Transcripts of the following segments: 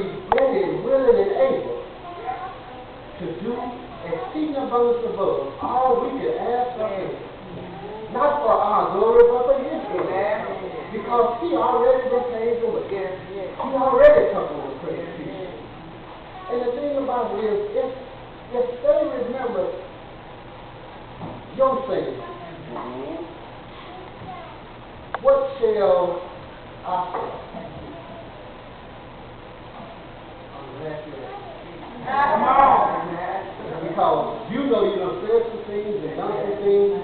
ready, willing, and able to do exceeding abundance above all we can ask or think. Not for our glory, but for His glory. Because He already been paid the way. He already took on the persecution. And the thing about it is, if they remember your Savior, what shall I say? Come on! Because you know you done said some things and done some things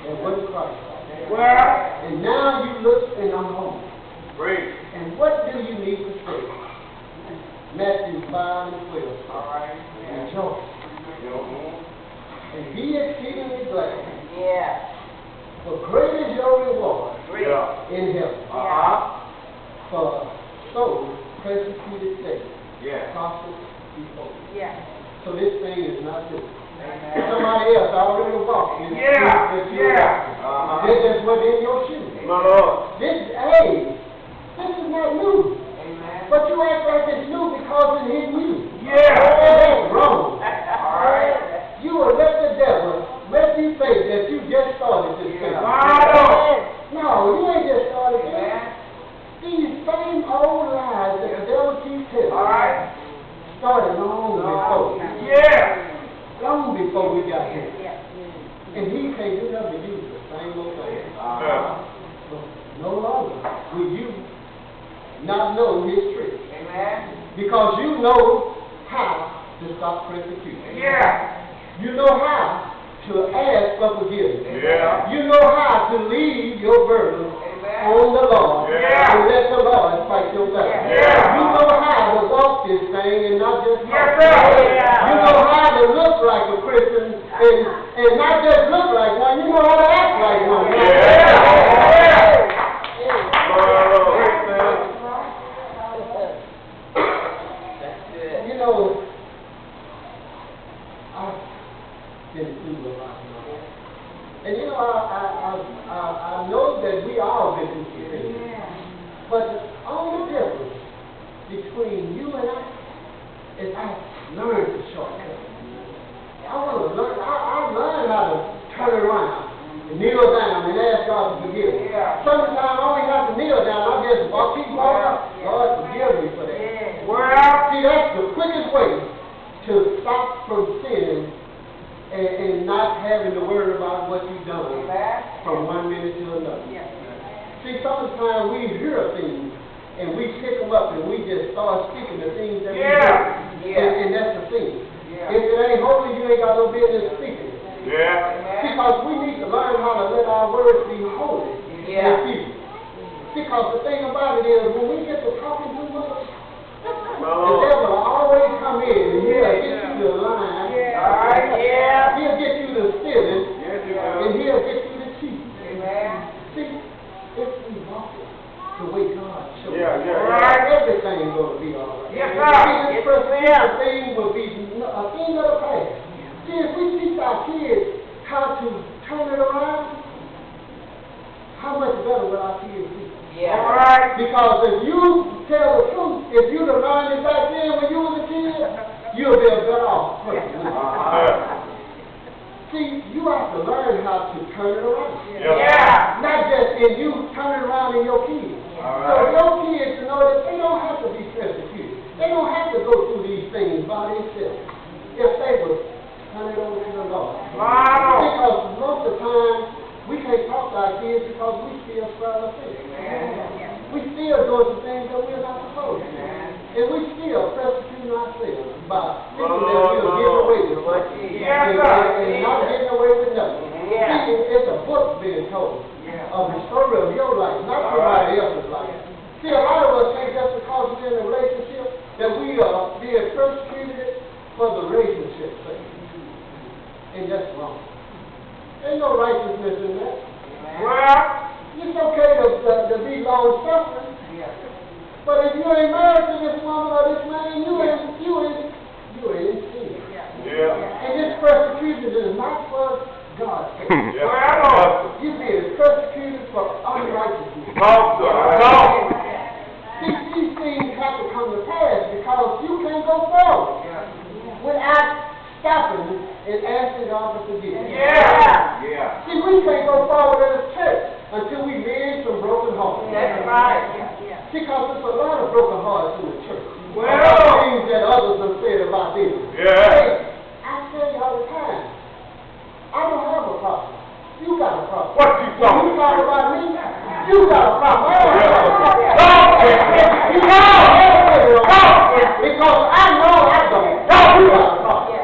that wasn't Christ. Well, and now you look and I'm home. Great. And what do you need to say? Matthew 5 and 12. All right. Rejoice. And be exceedingly glad. Yeah. For great is your reward in heaven. For so persecuted Satan. Yeah. Prophets before. Yeah. So this thing is not true. Somebody else already walked in the truth that you are. This is within your shoes. My Lord. This is not new. Amen. But you act like it's new because it is new. Yeah. And that's wrong. All right. You will let the devil make you think that you just started this thing. No, you ain't just started this. These same old lies that the devil keeps telling. All right. Started long before. Yeah. Long before we got here. And he can't do nothing but use the same old thing. No longer will you not know his tricks. Amen. Because you know how to stop persecution. Yeah. You know how to ask for forgiveness. Yeah. You know how to leave your burden on the Lord. Yeah. And let the Lord fight your battle. Yeah. You know how to walk this thing and not just talk. Yeah. You know how to look like a Christian and not just look like one. You know how to act like one. Yeah. You know, I've been through a lot. And you know, I know that we all been through some things. But the only difference between you and I is I learned the shortcut. I want to learn. I learned how to turn around and kneel down and ask God to forgive me. Sometimes I don't even have to kneel down. I just keep walking. Lord, forgive me for that. See, that's the quickest way to stop from sinning and not having to worry about what you've done from one minute to another. See, sometimes we hear things and we pick them up and we just start speaking the things that we do. And that's the thing. If it ain't holy, you ain't got no business speaking it. Because we need to learn how to let our words be holy and people. Because the thing about it is, when we get to talking too much, the devil will always come in and he'll get you to lie. He'll get you to stealing, and he'll get you to cheat. See, if we walk it the way God shows everything is going to be all right. See, this persecution thing will be a thing of the past. See, if we teach our kids how to turn it around, how much better will our kids be? Because if you tell the truth, if you'd have learned it back then when you was a kid, you'll be a better off person. See, you have to learn how to turn it around. Not just in you, turn it around in your kids. So your kids to know that they don't have to be persecuted. They don't have to go through these things by themselves. If they would turn it over to the Lord. Because most of the time, we can't talk to our kids because we still struggle with it. We still doing some things that we're not supposed to. And we still persecuting ourselves by thinking that we'll get away with something and not getting away with nothing. See, it's a book being told of the story of your life, not somebody else's life. See, a lot of us think just because we're in a relationship that we are being persecuted for the relationship's sake. And that's wrong. Ain't no righteousness in that. It's okay to be long suffering. But if you ain't married to this woman or this man, you ain't in sin. And this persecution is not for God's sake. You're being persecuted for unrighteousness. See, these things have to come to pass because you can't go forward without stopping and asking God to forgive. See, we can't go forward in the church until we mend some broken hearts. That's right. Because there's a lot of broken hearts in the church. Well, Things that others have said about this. Yeah. Hey, I tell you all the time, I don't have a problem. You got a problem. What you When talking you talk about me, you got a problem. I don't have a problem. Talk with me. You talk because I know I don't. You got a problem.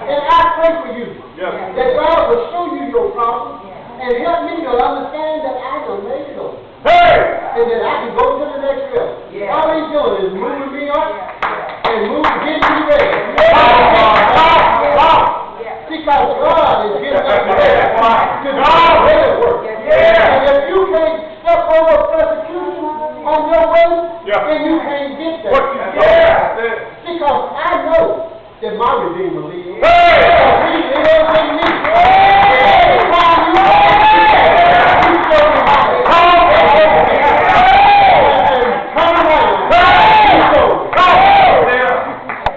And I pray for you that God will show you your problem and help me to understand that I done made it over. Hey! And that I can go to the next level. All he's doing is moving me up and getting me ready. Because God is getting us ready to do His work.